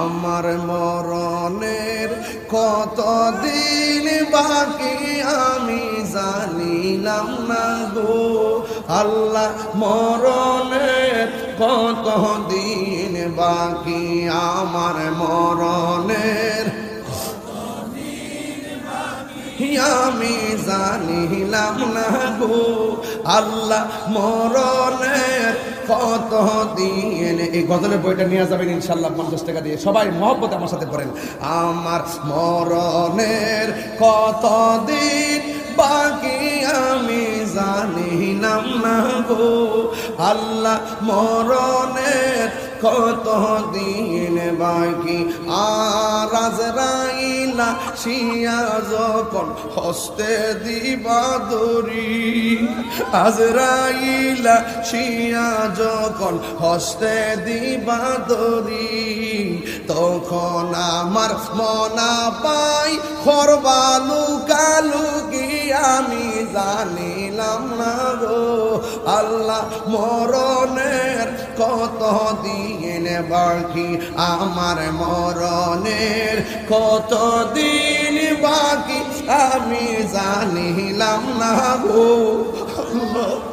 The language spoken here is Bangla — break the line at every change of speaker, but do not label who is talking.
আমার মরণের কতদিন বাকি আমি জানিলাম না গো আল্লাহ মরণের কতদিন বাকি আমার মরণের আমি জানিলাম না গো আল্লাহ মরণের কতদিন। এই গজলের বইটা নিয়ে যাবেন ইনশাল্লাহ 50 টাকা দিয়ে, সবাই মহব্বত আমার সাথে পড়েন। আমার মরণের কতদিন বাকি আমি জানিলাম না গো আল্লাহ মরণের কতদিন বাকি। আর আজরাইলা শিয়া যখন হস্তে দিবা দড়ি, আজরাইলা শিয়া যখন হস্তে দিবা দড়ি, তখন আমার মনা পাই খরবালু কালুকি আমি জানিলাম না গো আল্লাহ মরণের কতদিন বাকি আমার মরণের কতদিন বাকি আমি জানিলাম না গো আল্লাহ।